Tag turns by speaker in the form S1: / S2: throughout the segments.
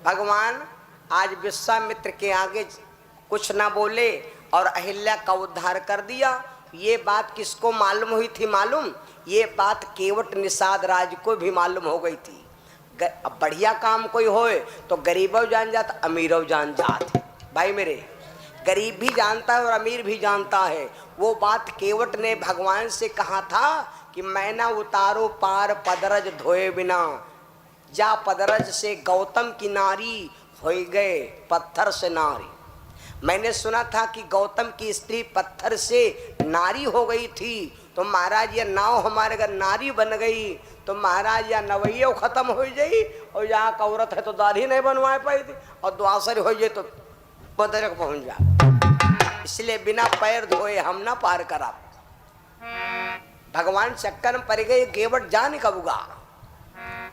S1: भगवान आज विश्वामित्र के आगे कुछ ना बोले और अहिल्या का उद्धार कर दिया। ये बात किसको मालूम हुई थी? मालूम, ये बात केवट निषाद राज को भी मालूम हो गई थी। अब बढ़िया काम कोई होए तो गरीबों जान जात, अमीरों जान जात। भाई मेरे, गरीब भी जानता है और अमीर भी जानता है। वो बात केवट ने भगवान से कहा था कि मैं ना उतारो पार पदरज धोए बिना, जा पदरज से गौतम की नारी हो गए पत्थर से नारी। मैंने सुना था कि गौतम की स्त्री पत्थर से नारी हो गई थी, तो महाराज ये नाव हमारे अगर नारी बन गई तो महाराज या नवैया खत्म हो जाई, और यहाँ का औरत है तो दाढ़ी नहीं बनवा पाई थी, और द्वासर हो जाए तो बदरक पहुंच जा। इसलिए बिना पैर धोए हम ना पार करा। भगवान चक्कर में पड़ गए, गेवट जान कबूगा।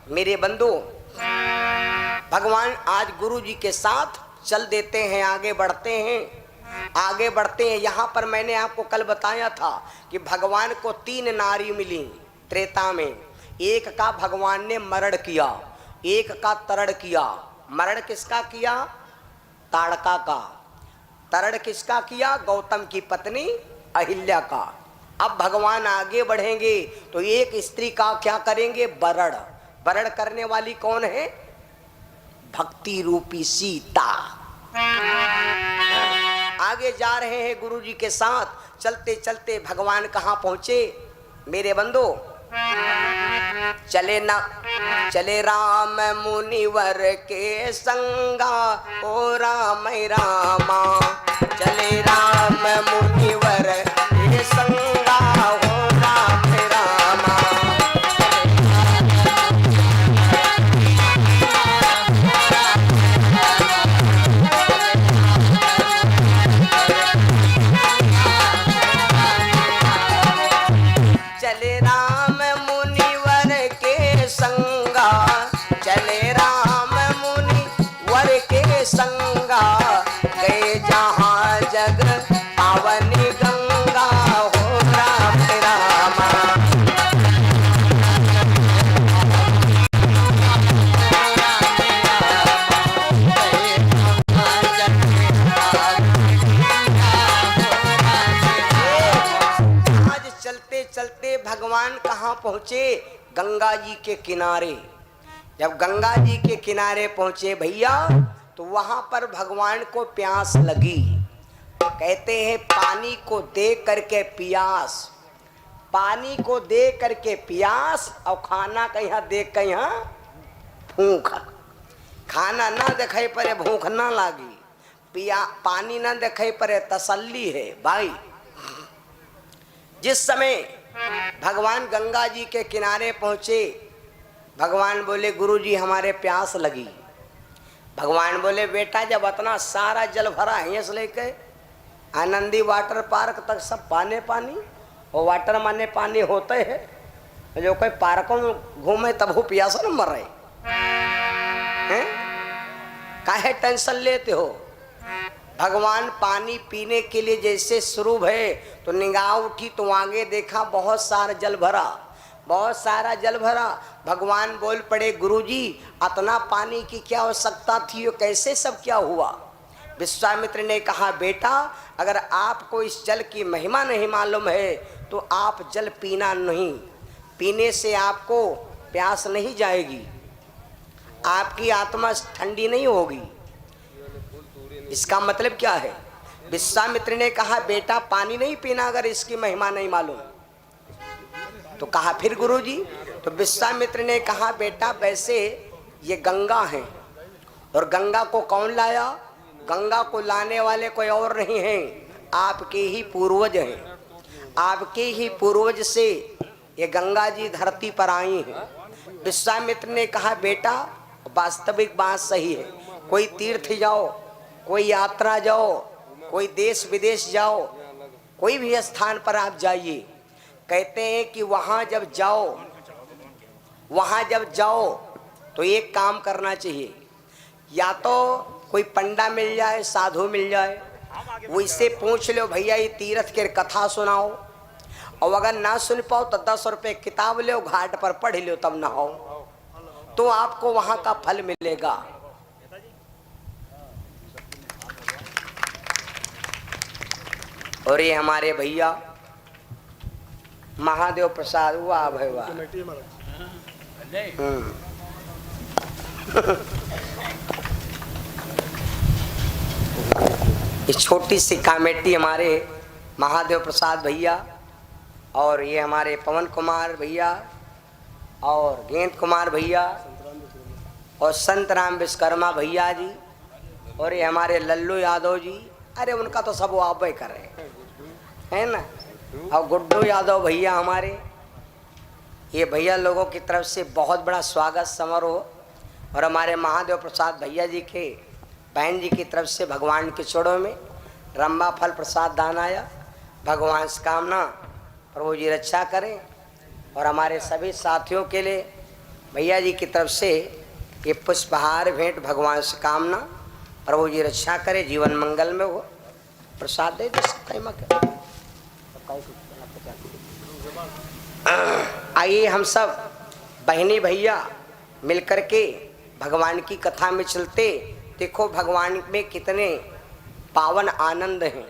S1: मेरे बंधु, भगवान आज गुरु जी के साथ चल देते हैं, आगे बढ़ते हैं, आगे बढ़ते हैं। यहाँ पर मैंने आपको कल बताया था कि भगवान को 3 नारी मिली त्रेता में। एक का भगवान ने मरण किया, एक का तरण किया। मरण किसका किया? ताड़का का। तरण किसका किया? गौतम की पत्नी अहिल्या का। अब भगवान आगे बढ़ेंगे तो एक स्त्री का क्या करेंगे? वरण। वरण करने वाली कौन है? भक्ति रूपी सीता। आगे जा रहे हैं गुरु जी के साथ, चलते चलते भगवान कहाँ पहुंचे? मेरे बंधु, चले राम मुनिवर के संगा, ओ राम रामा। चले राम मुनिवर के संगा, हो राम रामा। चले राम मुनिवर के संगा, चले राम मुनिवर के संगा, गए जहाँ जग पावनी गंगा, हो राम रामा। आज चलते चलते भगवान कहाँ पहुँचे? गंगा जी के किनारे। जब गंगा जी के किनारे पहुँचे भैया, तो वहां पर भगवान को प्यास लगी। कहते हैं पानी को देख करके प्यास, पानी को देख करके प्यास, और खाना कहीं देख कहीं भूख। खाना ना देखे परे भूख ना लागी, पानी ना देखे परे तसल्ली है। भाई, जिस समय भगवान गंगा जी के किनारे पहुंचे, भगवान बोले गुरु जी हमारे प्यास लगी। भगवान बोले बेटा जब इतना सारा जल भरा है से लेके आनंदी वाटर पार्क तक सब पाने पानी, और वाटर माने पानी होते है। जो कोई पार्कों में घूमे तब वो प्यासा न मर रहे हैं, काहे टेंशन लेते हो? भगवान पानी पीने के लिए जैसे शुरू है तो निगाह उठी तो आगे देखा बहुत सारा जल भरा, बहुत सारा जल भरा। भगवान बोल पड़े गुरुजी इतना पानी की क्या आवश्यकता थी, कैसे सब क्या हुआ? विश्वामित्र ने कहा बेटा अगर आपको इस जल की महिमा नहीं मालूम है तो आप जल पीना नहीं, पीने से आपको प्यास नहीं जाएगी, आपकी आत्मा ठंडी नहीं होगी। इसका मतलब क्या है? विश्वामित्र ने कहा बेटा पानी नहीं पीना अगर इसकी महिमा नहीं मालूम। तो कहा फिर गुरुजी? तो विश्वामित्र ने कहा बेटा वैसे ये गंगा है, और गंगा को कौन लाया? गंगा को लाने वाले कोई और नहीं है, आपके ही पूर्वज हैं। आपके ही पूर्वज से ये गंगा जी धरती पर आई हैं। विश्वामित्र ने कहा बेटा वास्तविक बात सही है, कोई तीर्थ जाओ, कोई यात्रा जाओ, कोई देश विदेश जाओ, कोई भी स्थान पर आप जाइए, कहते हैं कि वहाँ जब जाओ तो एक काम करना चाहिए, या तो कोई पंडा मिल जाए, साधु मिल जाए, वो इससे पूछ लो भैया ये तीर्थ के कथा सुनाओ, और अगर ना सुन पाओ तो 10 रुपये किताब लो, घाट पर पढ़ लो, तब नहाओ, तो आपको वहाँ का फल मिलेगा। और ये हमारे भैया महादेव प्रसाद, वाह भाई वाह। इस छोटी सी कमेटी हमारे महादेव प्रसाद भैया, और ये हमारे पवन कुमार भैया और गेंद कुमार भैया और संत राम विश्वकर्मा भैया जी, और ये हमारे लल्लू यादव जी। अरे उनका तो सब आप ही कर रहे हैं ना। और गुड्डू यादव भैया हमारे, ये भैया लोगों की तरफ से बहुत बड़ा स्वागत समारोह। और हमारे महादेव प्रसाद भैया जी के बहन जी की तरफ से भगवान के चरणों में रंबा फल प्रसाद दान आया। भगवान से कामना प्रभु जी रक्षा करें। और हमारे सभी साथियों के लिए भैया जी की तरफ से ये पुष्पहार भेंट, भगवान से कामना प्रभु जी रक्षा करे, जीवन मंगल में हो। प्रसाद दे दे। आइए हम सब बहनी भैया मिलकर के भगवान की कथा में चलते। देखो भगवान में कितने पावन आनंद हैं।